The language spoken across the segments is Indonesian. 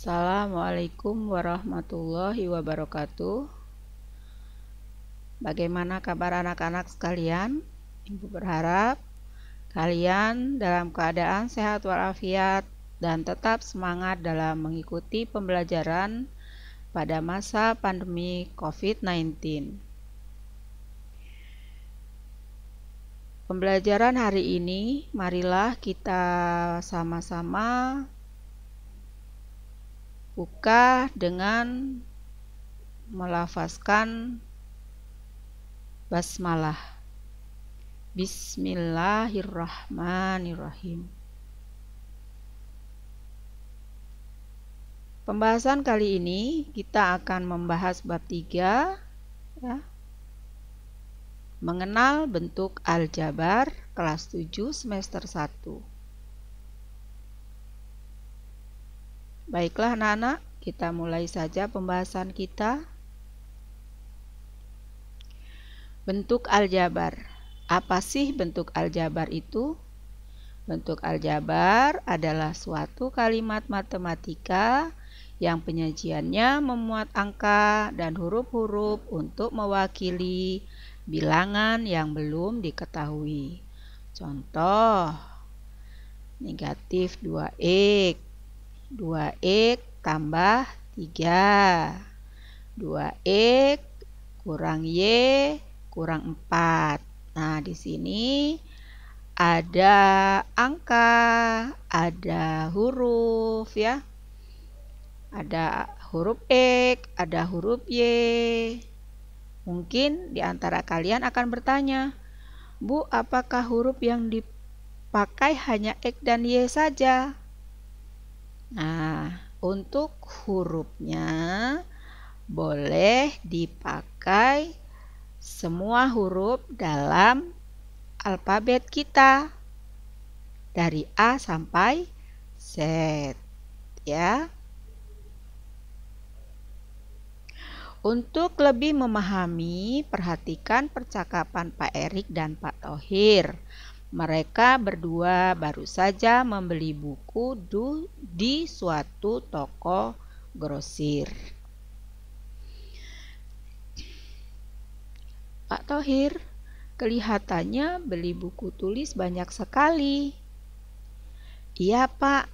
Assalamualaikum warahmatullahi wabarakatuh. Bagaimana kabar anak-anak sekalian? Ibu berharap kalian dalam keadaan sehat walafiat dan tetap semangat dalam mengikuti pembelajaran pada masa pandemi COVID-19. Pembelajaran hari ini, marilah kita sama-sama buka dengan melafazkan basmalah. Bismillahirrahmanirrahim. Pembahasan kali ini kita akan membahas bab 3 ya. Mengenal bentuk aljabar kelas 7 semester 1. Baiklah anak-anak, kita mulai saja pembahasan kita. Bentuk aljabar. Apa sih bentuk aljabar itu? Bentuk aljabar adalah suatu kalimat matematika yang penyajiannya memuat angka dan huruf-huruf untuk mewakili bilangan yang belum diketahui. Contoh, negatif 2x. 2x tambah 3. 2x kurang y kurang 4. Nah, di sini ada angka, ada huruf ya. Ada huruf x, ada huruf y. Mungkin di antara kalian akan bertanya, "Bu, apakah huruf yang dipakai hanya x dan y saja?" Nah, untuk hurufnya boleh dipakai semua huruf dalam alfabet kita dari A sampai Z ya. Untuk lebih memahami, perhatikan percakapan Pak Erik dan Pak Thohir. Mereka berdua baru saja membeli buku di suatu toko grosir. Pak Thohir, kelihatannya beli buku tulis banyak sekali. Iya Pak,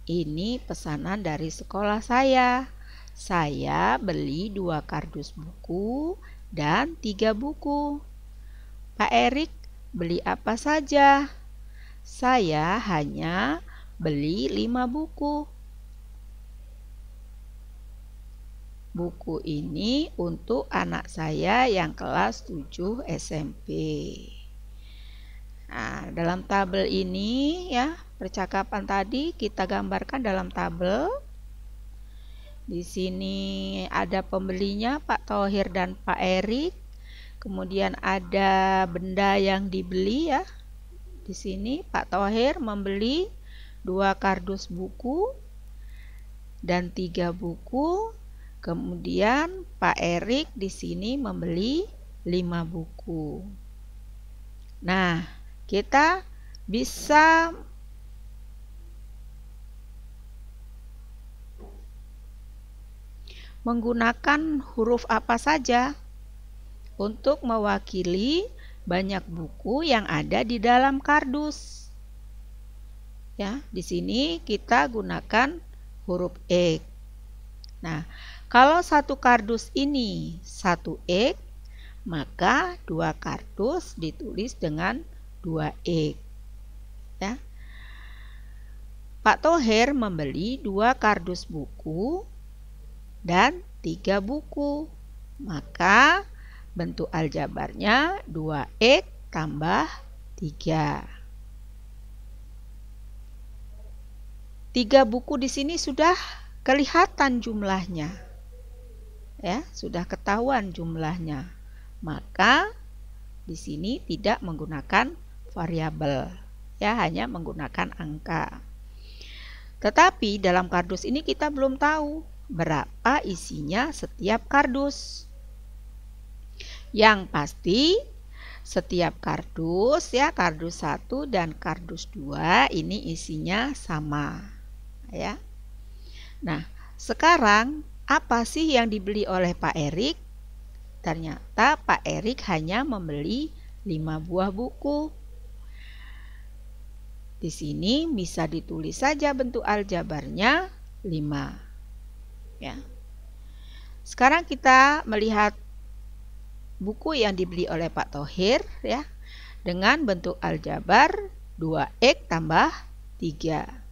ini pesanan dari sekolah saya. Saya beli 2 kardus buku dan 3 buku. Pak Erik beli apa saja? Saya hanya beli 5 buku. Buku ini untuk anak saya yang kelas 7 SMP. Nah, dalam tabel ini ya, percakapan tadi kita gambarkan dalam tabel. Di sini ada pembelinya Pak Thohir dan Pak Erik. Kemudian ada benda yang dibeli ya. Di sini Pak Thohir membeli 2 kardus buku dan 3 buku. Kemudian Pak Erik di sini membeli 5 buku. Nah, kita bisa menggunakan huruf apa saja untuk mewakili banyak buku yang ada di dalam kardus. Ya, di sini kita gunakan huruf X. Nah, kalau satu kardus ini 1x, maka 2 kardus ditulis dengan 2x. Ya. Pak Thohir membeli 2 kardus buku dan 3 buku. Maka bentuk aljabarnya 2x tambah 3. 3 buku di sini sudah kelihatan jumlahnya. Ya, sudah ketahuan jumlahnya. Maka di sini tidak menggunakan variabel. Ya, hanya menggunakan angka. Tetapi dalam kardus ini kita belum tahu berapa isinya setiap kardus. Yang pasti setiap kardus ya, kardus 1 dan kardus 2 ini isinya sama ya. Nah, Sekarang, apa sih yang dibeli oleh Pak Erik? Ternyata Pak Erik hanya membeli 5 buah buku. Di sini bisa ditulis saja bentuk aljabarnya 5. Ya. Sekarang kita melihat buku yang dibeli oleh Pak Thohir ya, dengan bentuk aljabar 2x tambah 3.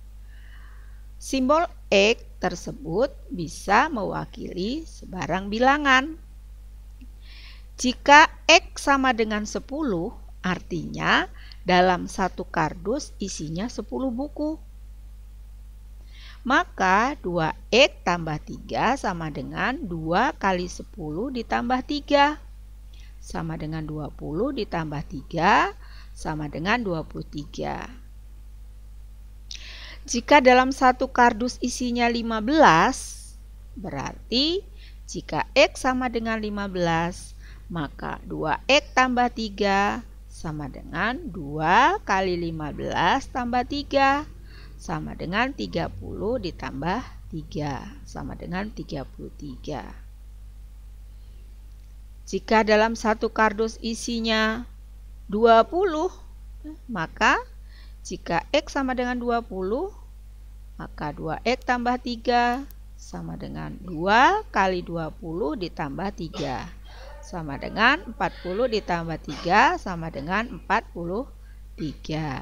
Simbol X tersebut bisa mewakili sebarang bilangan. Jika X sama dengan 10, artinya dalam satu kardus isinya 10 buku. Maka 2X tambah 3 sama dengan 2 kali 10 ditambah 3. Sama dengan 20 ditambah 3 sama dengan 23. Jika dalam satu kardus isinya 15, berarti jika X sama dengan 15, maka 2X tambah 3 sama dengan 2 kali 15 tambah 3 sama dengan 30 ditambah 3 sama dengan 33. Jika dalam satu kardus isinya 20, maka jika X sama dengan 20, maka 2X tambah 3 sama dengan 2 kali 20 ditambah 3 sama dengan 40 ditambah 3 sama dengan 43.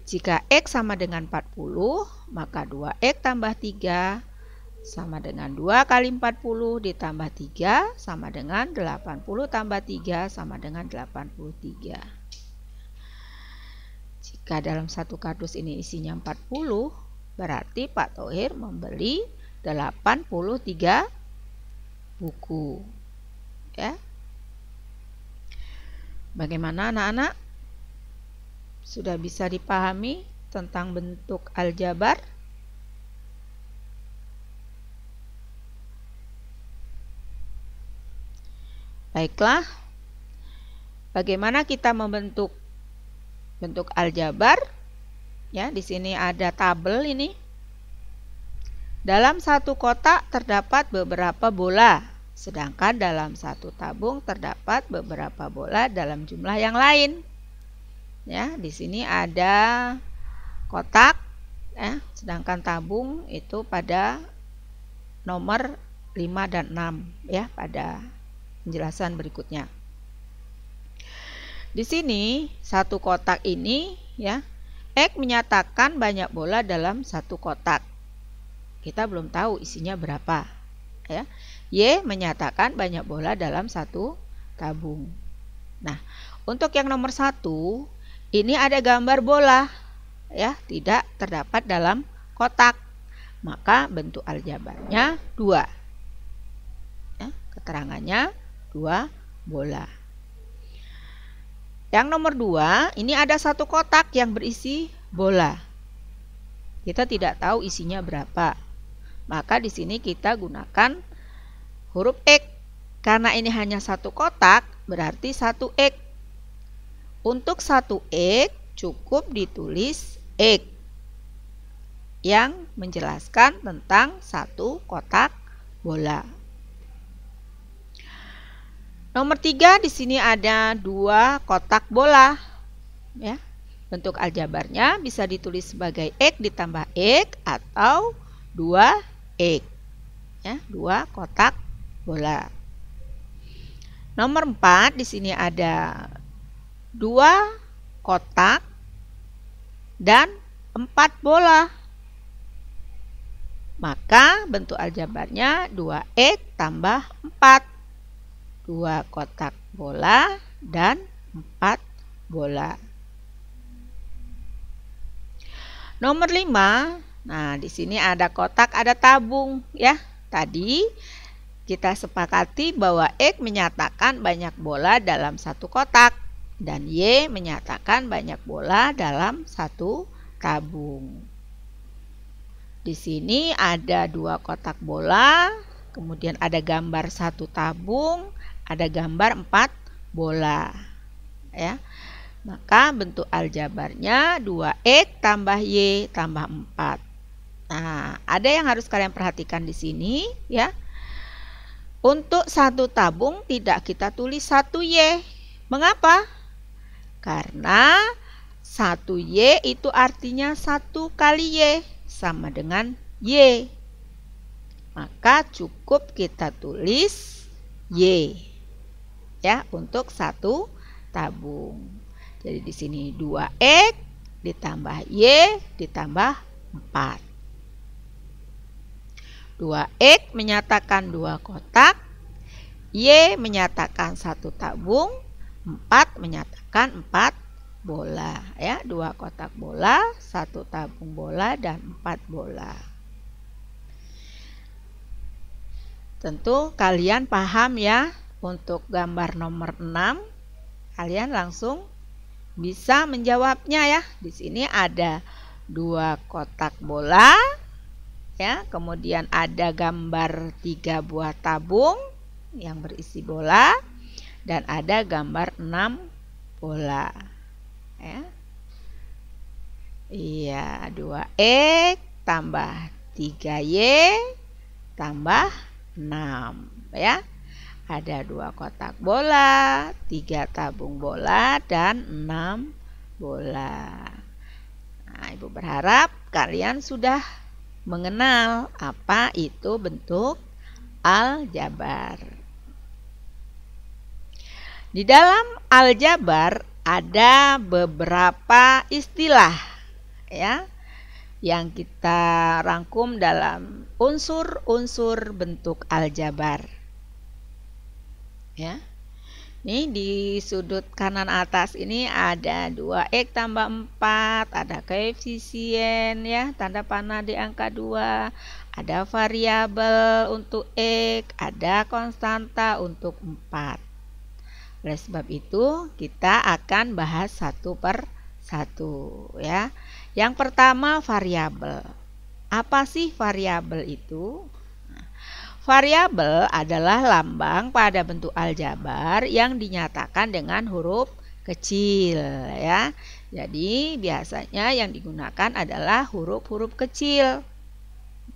Jika X sama dengan 40, maka 2X tambah 3 sama dengan 2 kali 40 ditambah 3 sama dengan 80 tambah 3 sama dengan 83. Jika dalam satu kardus ini isinya 40, berarti Pak Thohir membeli 83 buku. Ya. Bagaimana anak-anak? Sudah bisa dipahami tentang bentuk aljabar? Baiklah. Bagaimana kita membentuk bentuk aljabar? Ya, di sini ada tabel ini. Dalam satu kotak terdapat beberapa bola, sedangkan dalam satu tabung terdapat beberapa bola dalam jumlah yang lain. Ya, di sini ada kotak, ya, sedangkan tabung itu pada nomor 5 dan 6 ya, pada penjelasan berikutnya. Di sini satu kotak ini ya, X menyatakan banyak bola dalam satu kotak. Kita belum tahu isinya berapa. Ya. Y menyatakan banyak bola dalam satu tabung. Nah, untuk yang nomor 1, ini ada gambar bola, ya, tidak terdapat dalam kotak. Maka bentuk aljabarnya 2. Ya, keterangannya 2 bola. Yang nomor 2, ini ada satu kotak yang berisi bola. Kita tidak tahu isinya berapa. Maka di sini kita gunakan huruf X. Karena ini hanya satu kotak, berarti 1X. Untuk 1X cukup ditulis X yang menjelaskan tentang satu kotak bola. Nomor 3, di sini ada 2 kotak bola. Ya. Bentuk aljabarnya bisa ditulis sebagai X ditambah X atau 2X. Ya, 2 kotak bola. Nomor 4, di sini ada 2 kotak dan 4 bola. Maka bentuk aljabarnya 2X tambah 4. 2 kotak bola dan 4 bola. Nomor 5, nah di sini ada kotak, ada tabung ya. Tadi kita sepakati bahwa X menyatakan banyak bola dalam satu kotak dan Y menyatakan banyak bola dalam satu tabung. Di sini ada 2 kotak bola, kemudian ada gambar satu tabung, ada gambar 4 bola. Ya. Maka bentuk aljabarnya 2X tambah Y tambah 4. Nah, ada yang harus kalian perhatikan di sini ya. Untuk satu tabung tidak kita tulis 1Y. Mengapa? Karena 1Y itu artinya 1 kali Y sama dengan Y. Maka cukup kita tulis Y ya untuk satu tabung. Jadi di sini 2X ditambah Y ditambah 4. 2X menyatakan 2 kotak, Y menyatakan 1 tabung, 4 menyatakan 4 bola ya, 2 kotak bola, 1 tabung bola dan 4 bola. Tentu kalian paham ya, untuk gambar nomor 6 kalian langsung bisa menjawabnya ya. Di sini ada 2 kotak bola ya, kemudian ada gambar 3 buah tabung yang berisi bola dan ada gambar 6 bola ya. Iya, 2X tambah 3Y tambah 6 ya. Ada 2 kotak bola, 3 tabung bola dan 6 bola. Nah, Ibu berharap kalian sudah mengenal apa itu bentuk aljabar. Di dalam aljabar ada beberapa istilah ya yang kita rangkum dalam unsur-unsur bentuk aljabar. Ya. Nih di sudut kanan atas ini ada 2X tambah 4, ada koefisien ya, tanda panah di angka 2, ada variabel untuk X, ada konstanta untuk 4. Oleh sebab itu kita akan bahas satu per satu ya. Yang pertama variabel. Apa sih variabel itu? Variabel adalah lambang pada bentuk aljabar yang dinyatakan dengan huruf kecil ya. Jadi biasanya yang digunakan adalah huruf-huruf kecil.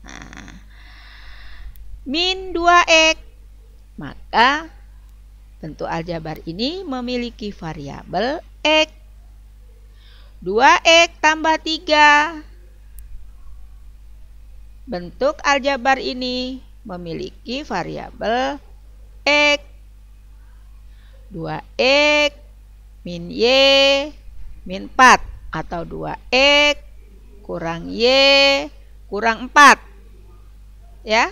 Nah, min 2X. Maka bentuk aljabar ini memiliki variabel X. 2X tambah 3. Bentuk aljabar ini memiliki variabel X. 2X min Y min 4 atau 2X kurang Y kurang 4 ya.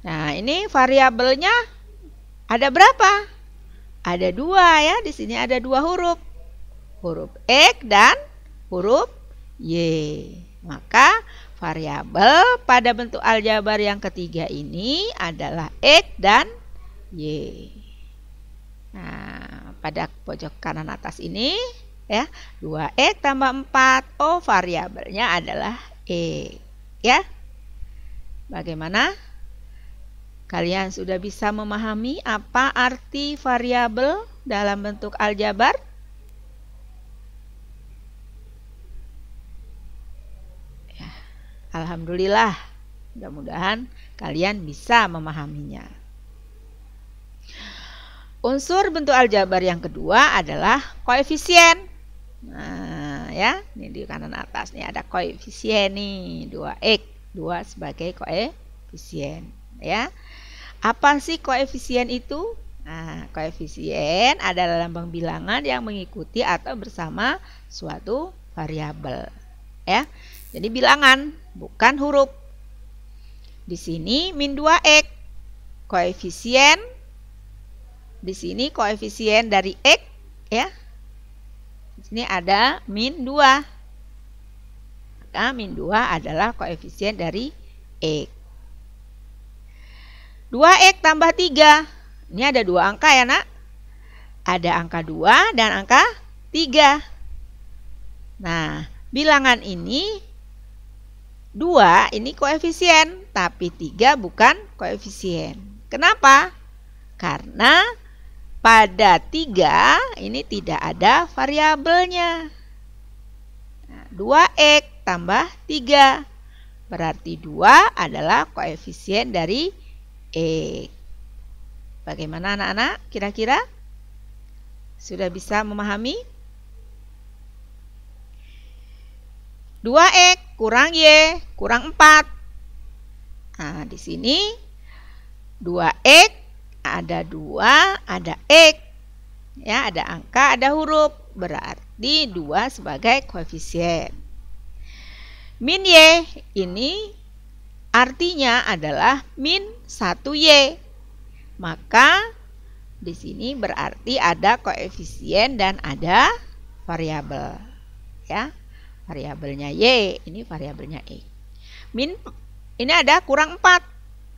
Nah, ini variabelnya ada berapa? Ada 2 ya. Di sini ada 2 huruf. Huruf X dan huruf Y. Maka variabel pada bentuk aljabar yang ketiga ini adalah X dan Y. Nah, pada pojok kanan atas ini ya, 2X tambah 4. Oh, variabelnya adalah X. Ya. Bagaimana? Kalian sudah bisa memahami apa arti variabel dalam bentuk aljabar? Alhamdulillah, mudah-mudahan kalian bisa memahaminya. Unsur bentuk aljabar yang kedua adalah koefisien. Nah, ya, ini di kanan atas nih ada koefisien nih, 2X, 2 sebagai koefisien, ya. Apa sih koefisien itu? Nah, koefisien adalah lambang bilangan yang mengikuti atau bersama suatu variabel, ya. Jadi bilangan, bukan huruf. Di sini min 2X. Koefisien. Di sini koefisien dari X ya. Di sini ada min 2. Maka min 2 adalah koefisien dari X. 2X tambah 3. Ini ada 2 angka ya, Nak. Ada angka 2 dan angka 3. Nah, bilangan ini 2 ini koefisien, tapi 3 bukan koefisien. Kenapa? Karena pada 3 ini tidak ada variabelnya. Nah, 2X tambah 3. berarti 2 adalah koefisien dari X. Bagaimana anak-anak? Kira-kira sudah bisa memahami? 2X kurang Y kurang 4. Nah, di sini 2X ada 2, ada X. Ya, ada angka, ada huruf. Berarti 2 sebagai koefisien. Min Y ini artinya adalah min 1Y. Maka di sini berarti ada koefisien dan ada variabel. Ya, variabelnya Y, ini variabelnya X. Min ini ada kurang 4.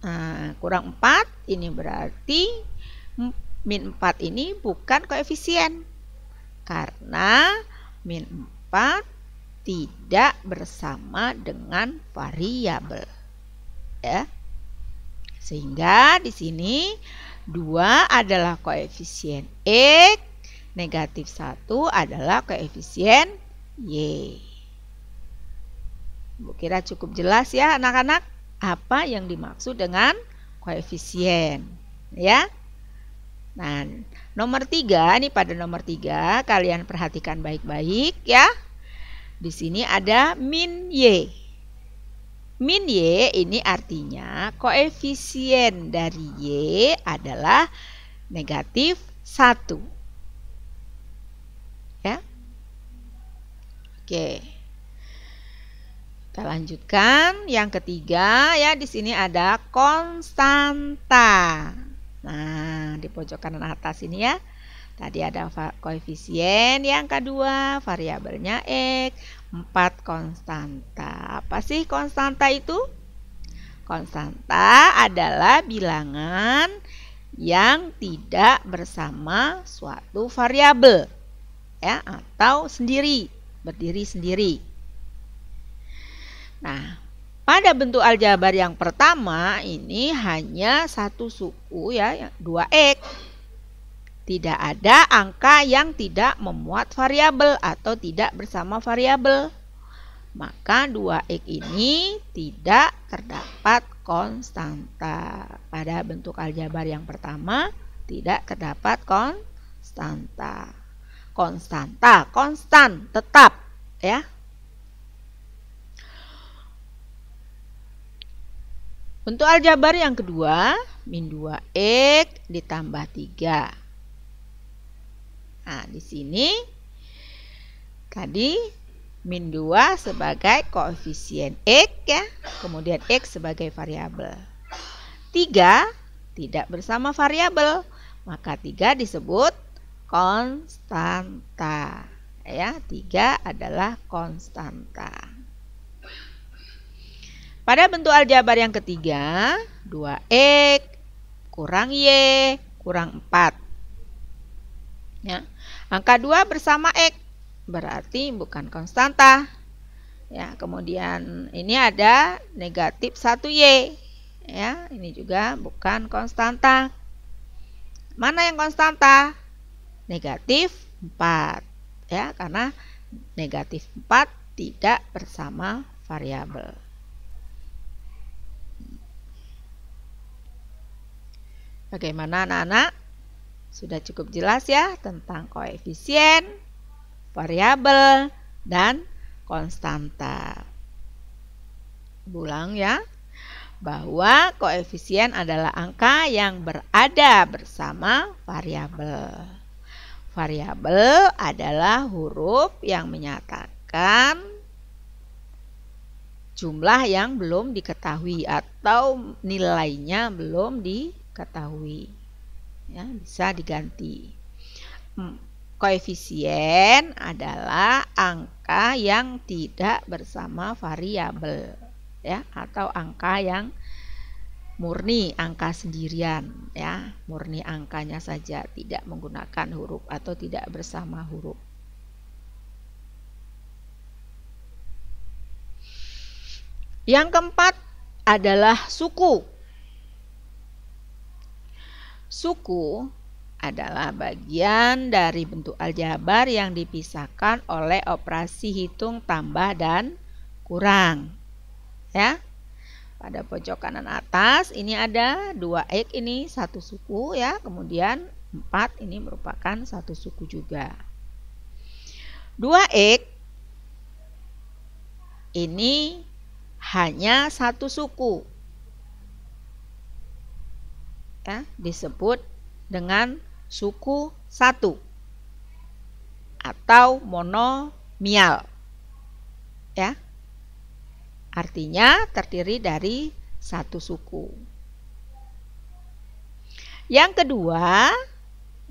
Nah, kurang 4 ini berarti min 4 ini bukan koefisien. Karena min 4 tidak bersama dengan variabel. Ya. Sehingga di sini 2 adalah koefisien X, negatif 1 adalah koefisien Y. Bu kira cukup jelas ya anak-anak apa yang dimaksud dengan koefisien. Ya. Nah, nomor 3, ini pada nomor 3 kalian perhatikan baik-baik ya. Di sini ada min Y. Min Y ini artinya koefisien dari Y adalah negatif 1. Ya. Oke. Kita lanjutkan yang ketiga ya, di sini ada konstanta. Nah, di pojok kanan atas ini ya. Tadi ada koefisien, yang kedua variabelnya X, 4 konstanta. Apa sih konstanta itu? Konstanta adalah bilangan yang tidak bersama suatu variabel ya, atau sendiri, berdiri sendiri. Nah, pada bentuk aljabar yang pertama ini hanya satu suku ya, 2X. Tidak ada angka yang tidak memuat variabel atau tidak bersama variabel. Maka 2X ini tidak terdapat konstanta. Pada bentuk aljabar yang pertama tidak terdapat konstanta. Konstanta, konstan, tetap ya. Bentuk aljabar yang kedua, min 2X ditambah 3. Nah, di sini tadi min 2 sebagai koefisien X ya, kemudian X sebagai variabel. 3 tidak bersama variabel, maka 3 disebut konstanta. Ya, 3 adalah konstanta. Pada bentuk aljabar yang ketiga, 2X kurang Y kurang 4. Ya. Angka 2 bersama X berarti bukan konstanta. Ya, kemudian ini ada negatif 1Y. Ya, ini juga bukan konstanta. Mana yang konstanta? Negatif 4. Ya, karena negatif 4 tidak bersama variabel. Bagaimana anak-anak? Sudah cukup jelas ya tentang koefisien, variabel, dan konstanta. Ulang ya, bahwa koefisien adalah angka yang berada bersama variabel. Variabel adalah huruf yang menyatakan jumlah yang belum diketahui atau nilainya belum diketahui. Ya, bisa diganti. Koefisien adalah angka yang tidak bersama variabel ya, atau angka yang murni, angka sendirian ya, murni angkanya saja, tidak menggunakan huruf atau tidak bersama huruf. Yang keempat adalah suku. Suku adalah bagian dari bentuk aljabar yang dipisahkan oleh operasi hitung tambah dan kurang. Ya. Pada pojok kanan atas ini ada 2X, ini satu suku ya. Kemudian 4 ini merupakan satu suku juga. 2X ini hanya satu suku. Ya, disebut dengan suku 1 atau monomial. Ya. Artinya terdiri dari satu suku. Yang kedua,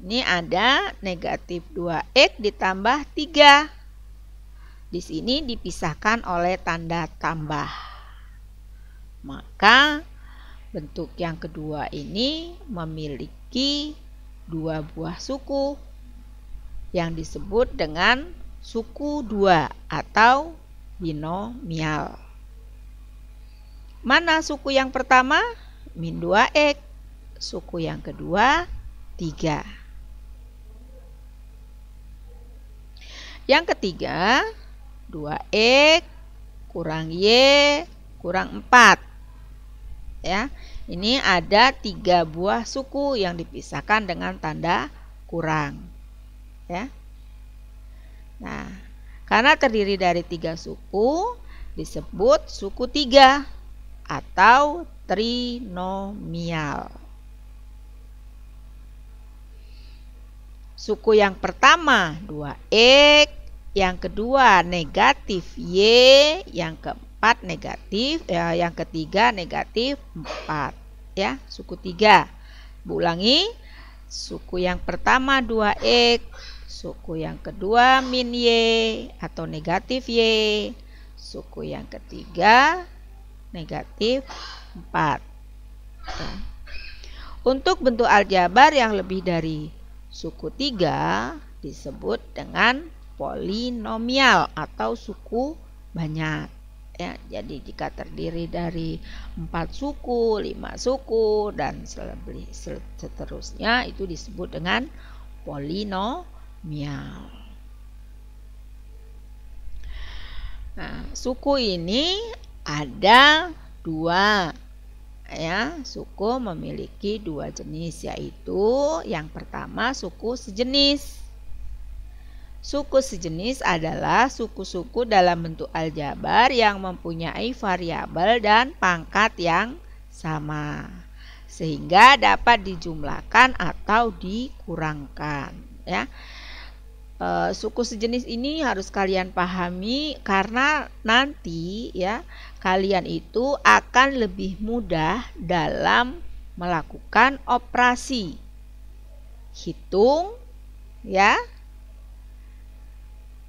ini ada negatif 2X ditambah 3. Di sini dipisahkan oleh tanda tambah. Maka bentuk yang kedua ini memiliki 2 buah suku yang disebut dengan suku 2 atau binomial. Mana suku yang pertama? Min 2X. Suku yang kedua 3. Yang ketiga 2X kurang Y kurang 4. Ya, ini ada 3 buah suku yang dipisahkan dengan tanda kurang. Ya. Nah, karena terdiri dari 3 suku disebut suku 3 atau trinomial. Suku yang pertama 2X, yang kedua negatif Y, yang keempat negatif, yang ketiga negatif 4. Ya, suku 3. Ulangi, suku yang pertama 2X, suku yang kedua min Y atau negatif Y, suku yang ketiga negatif 4. Ya. Untuk bentuk aljabar yang lebih dari suku 3 disebut dengan polinomial atau suku banyak. Ya, jadi jika terdiri dari 4 suku, 5 suku, dan seterusnya itu disebut dengan polinomial. Nah, suku ini ada 2. Ya, suku memiliki 2 jenis, yaitu yang pertama suku sejenis. Suku sejenis adalah suku-suku dalam bentuk aljabar yang mempunyai variabel dan pangkat yang sama, sehingga dapat dijumlahkan atau dikurangkan. Ya. Suku sejenis ini harus kalian pahami karena nanti ya kalian itu akan lebih mudah dalam melakukan operasi hitung ya,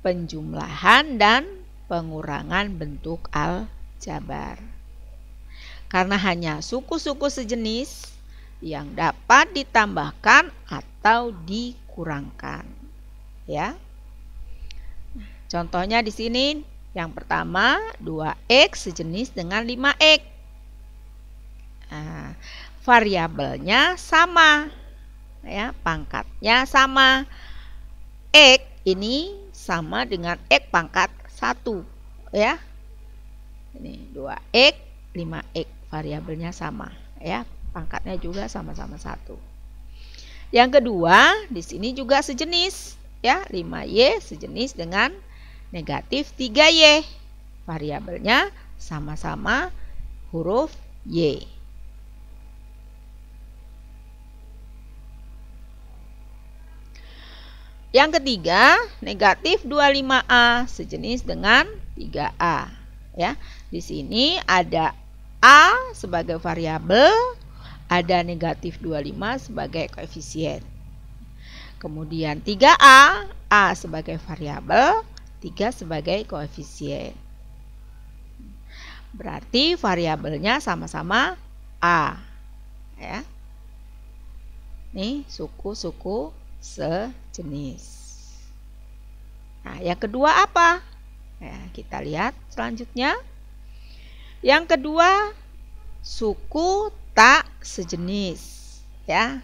penjumlahan dan pengurangan bentuk aljabar. Karena hanya suku-suku sejenis yang dapat ditambahkan atau dikurangkan. Ya. Contohnya di sini yang pertama 2X sejenis dengan 5X. Nah, variabelnya sama. Ya, pangkatnya sama. X ini sama dengan X pangkat 1, ya. Ini 2X, 5X, variabelnya sama, ya. Pangkatnya juga sama-sama 1. Yang kedua, di sini juga sejenis. Ya, 5Y sejenis dengan negatif 3Y. Variabelnya sama-sama huruf Y. Yang ketiga, negatif 25A sejenis dengan 3A. Ya, di sini ada A sebagai variabel, ada negatif 25 sebagai koefisien. Kemudian 3A, A sebagai variabel, 3 sebagai koefisien. Berarti variabelnya sama-sama A. Ya. Nih suku-suku sejenis. Nah, yang kedua apa? Ya, kita lihat selanjutnya. Yang kedua, suku tak sejenis. Ya.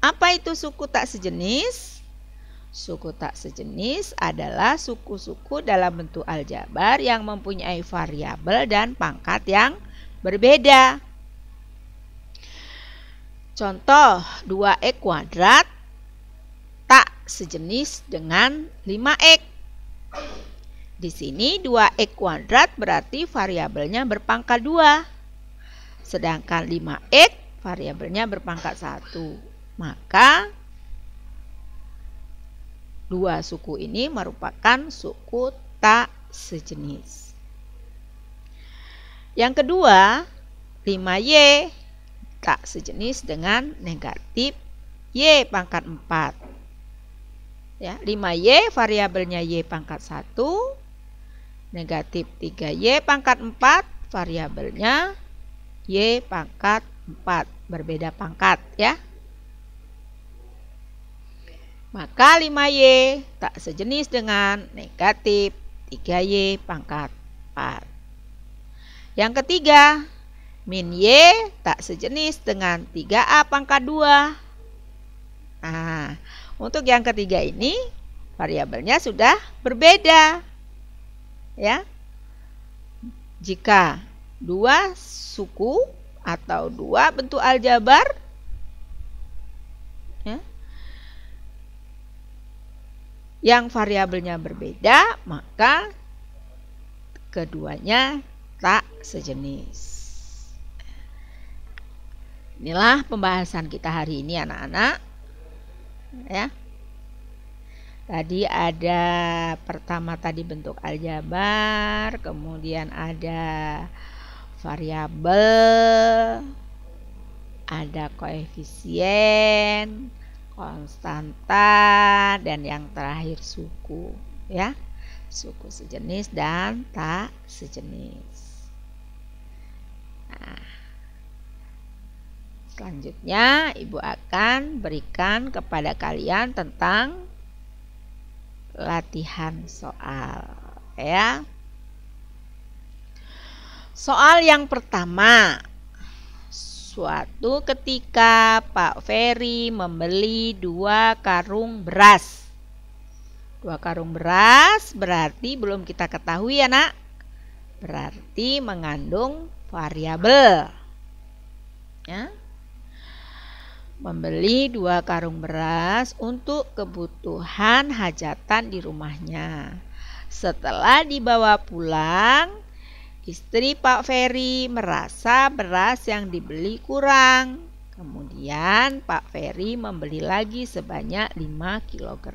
Apa itu suku tak sejenis? Suku tak sejenis adalah suku-suku dalam bentuk aljabar yang mempunyai variabel dan pangkat yang berbeda. Contoh 2x kuadrat tak sejenis dengan 5x. Di sini 2x kuadrat berarti variabelnya berpangkat 2. Sedangkan 5x variabelnya berpangkat 1. Maka dua suku ini merupakan suku tak sejenis. Yang kedua, 5y tak sejenis dengan negatif y pangkat 4. Ya, 5y variabelnya y pangkat 1, negatif 3y pangkat 4 variabelnya y pangkat 4, berbeda pangkat ya. Maka 5y tak sejenis dengan negatif 3y pangkat 4. Yang ketiga, min y tak sejenis dengan 3a pangkat 2. Nah, untuk yang ketiga ini variabelnya sudah berbeda. Ya. Jika dua suku atau dua bentuk aljabar ya, yang variabelnya berbeda, maka keduanya tak sejenis. Inilah pembahasan kita hari ini anak-anak. Ya. Tadi ada pertama tadi bentuk aljabar, kemudian ada variabel, ada koefisien, konstanta, dan yang terakhir suku ya. Suku sejenis dan tak sejenis. Nah, selanjutnya Ibu akan berikan kepada kalian tentang latihan soal ya. Soal yang pertama. Suatu ketika Pak Ferry membeli 2 karung beras. 2 karung beras berarti belum kita ketahui ya nak. Berarti mengandung variabel. Ya. Membeli 2 karung beras untuk kebutuhan hajatan di rumahnya. Setelah dibawa pulang, istri Pak Ferry merasa beras yang dibeli kurang. Kemudian Pak Ferry membeli lagi sebanyak 5 kg.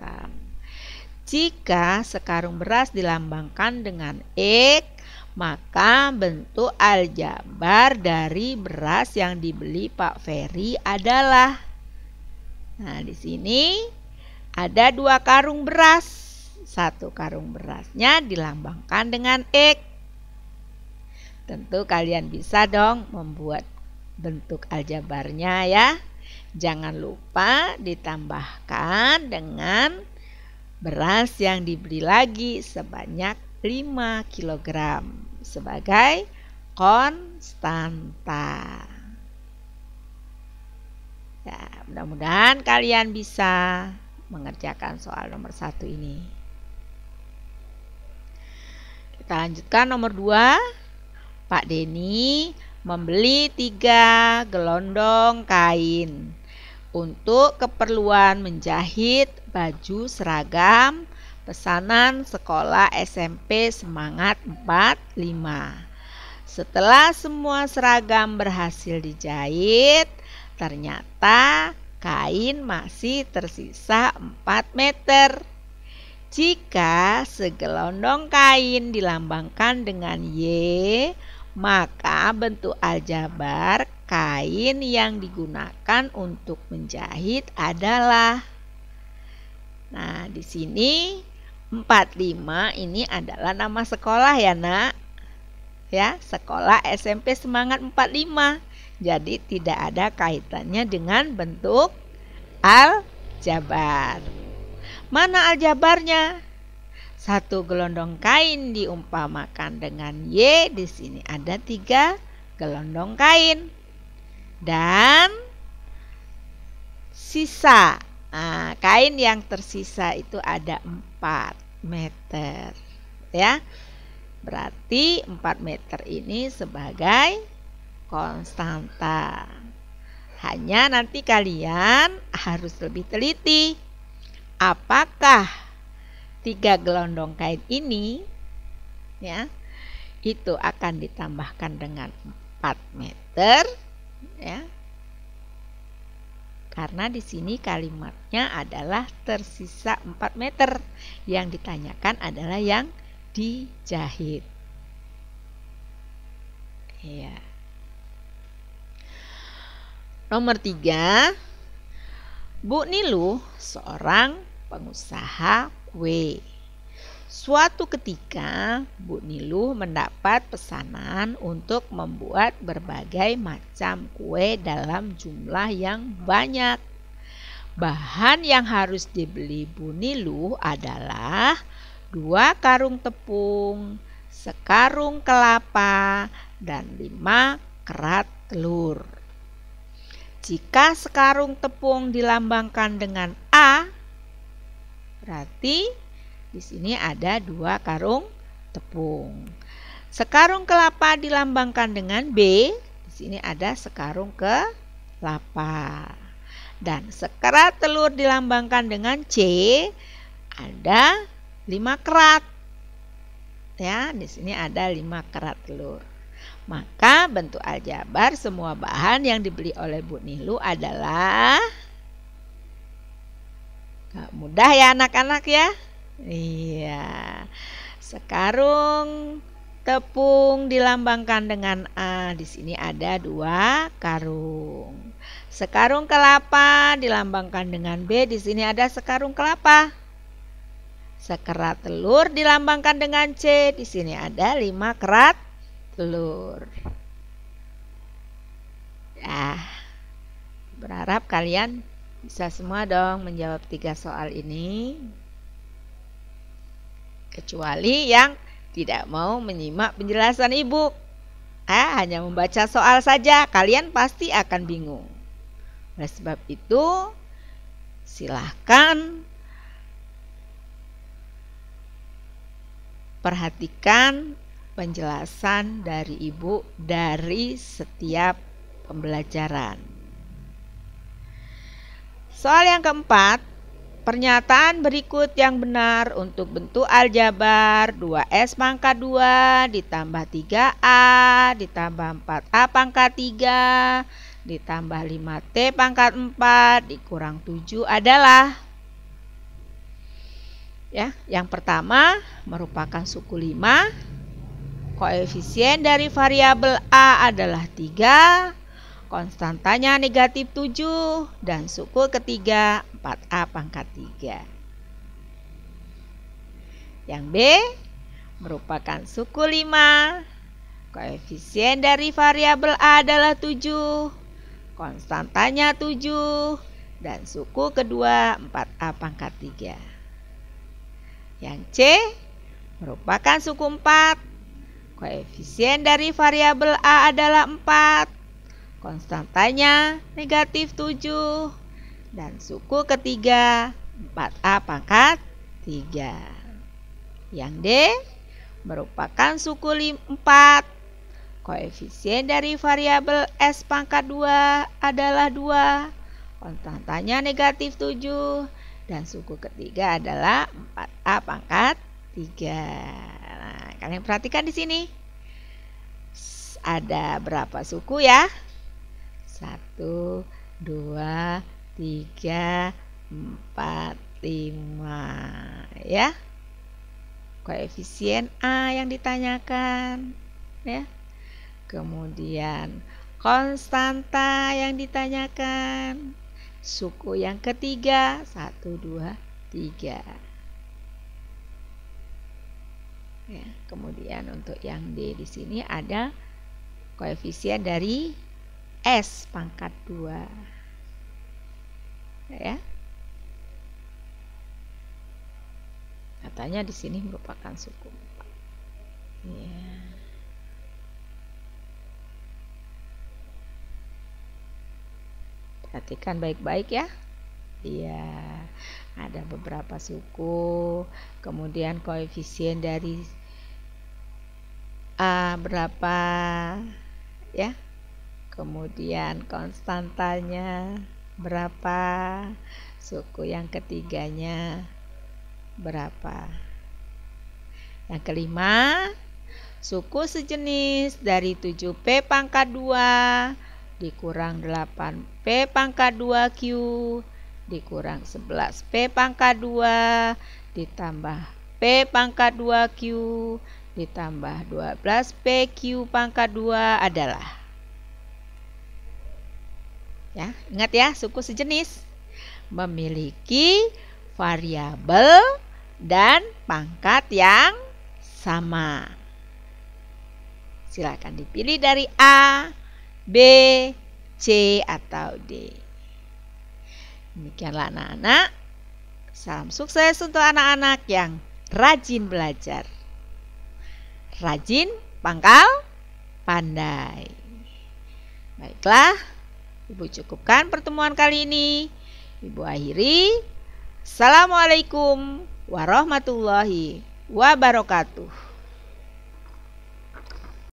Jika sekarung beras dilambangkan dengan X, maka bentuk aljabar dari beras yang dibeli Pak Ferry adalah. Nah, di sini ada 2 karung beras. 1 karung berasnya dilambangkan dengan X. Tentu kalian bisa dong membuat bentuk aljabarnya ya. Jangan lupa ditambahkan dengan beras yang dibeli lagi sebanyak 5 kg sebagai konstanta. Ya, mudah-mudahan kalian bisa mengerjakan soal nomor 1 ini. Kita lanjutkan nomor 2. Pak Denny membeli 3 gelondong kain untuk keperluan menjahit baju seragam pesanan sekolah SMP Semangat 45. Setelah semua seragam berhasil dijahit, ternyata kain masih tersisa 4 meter. Jika segelondong kain dilambangkan dengan Y, maka bentuk aljabar kain yang digunakan untuk menjahit adalah. Nah, di sini 45 ini adalah nama sekolah ya nak. Ya, sekolah SMP Semangat 45. Jadi tidak ada kaitannya dengan bentuk aljabar. Mana aljabarnya? 1 gelondong kain diumpamakan dengan Y. Di sini ada 3 gelondong kain. Dan sisa Nah, kain yang tersisa itu ada 4 meter. Ya. Berarti 4 meter ini sebagai konstanta. Hanya nanti kalian harus lebih teliti. Apakah 3 gelondong kain ini ya itu akan ditambahkan dengan 4 meter ya. Karena di sini kalimatnya adalah tersisa 4 meter. Yang ditanyakan adalah yang dijahit. Ya. Nomor 3, Bu Niluh seorang pengusaha kue. Suatu ketika Bu Niluh mendapat pesanan untuk membuat berbagai macam kue dalam jumlah yang banyak. Bahan yang harus dibeli Bu Niluh adalah 2 karung tepung, sekarung kelapa, dan 5 kerat telur. Jika sekarung tepung dilambangkan dengan A, berarti di sini ada 2 karung tepung. Sekarung kelapa dilambangkan dengan B, di sini ada sekarung kelapa. Dan sekerat telur dilambangkan dengan C, ada 5 kerat. Ya, di sini ada 5 kerat telur. Maka bentuk aljabar semua bahan yang dibeli oleh Bu Niluh adalah, gak mudah ya anak-anak ya. Iya. Sekarung tepung dilambangkan dengan A. Di sini ada 2 karung. Sekarung kelapa dilambangkan dengan B. Di sini ada sekarung kelapa. Sekerat telur dilambangkan dengan C. Di sini ada 5 kerat telur. Ya. Berharap kalian bisa semua dong menjawab 3 soal ini. Kecuali yang tidak mau menyimak penjelasan ibu. Hanya membaca soal saja, kalian pasti akan bingung. Oleh sebab itu, silahkan perhatikan penjelasan dari ibu dari setiap pembelajaran. Soal yang keempat, pernyataan berikut yang benar untuk bentuk aljabar 2S pangkat 2 ditambah 3A ditambah 4A pangkat 3 ditambah 5T pangkat 4 dikurang 7 adalah. Ya, yang pertama merupakan suku 5. Koefisien dari variabel A adalah 3. Konstantanya negatif 7 dan suku ketiga 4A pangkat 3. Yang B merupakan suku 5. Koefisien dari variabel A adalah 7. Konstantanya 7 dan suku kedua 4A pangkat 3. Yang C merupakan suku 4. Koefisien dari variabel A adalah 4. Konstantanya negatif 7 dan suku ketiga 4A pangkat 3. Yang D merupakan suku 4. Koefisien dari variabel S pangkat 2 adalah 2. Konstantanya negatif 7 dan suku ketiga adalah 4A pangkat 3. Nah, kalian perhatikan di sini. Ada berapa suku ya? 1, 2, 3, 4, 5 ya. Koefisien A yang ditanyakan ya. Kemudian konstanta yang ditanyakan. Suku yang ketiga 1, 2, 3 ya. Kemudian untuk yang D di sini ada koefisien dari S pangkat 2 ya. Katanya di sini merupakan suku 4 ya. Perhatikan baik-baik ya. Iya, ada beberapa suku. Kemudian koefisien dari A berapa ya? Kemudian konstantanya berapa? Suku yang ketiganya berapa? Yang kelima, suku sejenis dari 7P pangkat 2 dikurang 8P pangkat 2Q dikurang 11P pangkat 2 ditambah P pangkat 2Q ditambah 12PQ pangkat 2 adalah, ya, ingat ya, suku sejenis memiliki variabel dan pangkat yang sama. Silakan dipilih dari A, B, C, atau D. Demikianlah anak-anak. Salam sukses untuk anak-anak yang rajin belajar. Rajin, pangkal, pandai. Baiklah, Ibu cukupkan pertemuan kali ini. Ibu akhiri. Assalamualaikum warahmatullahi wabarakatuh.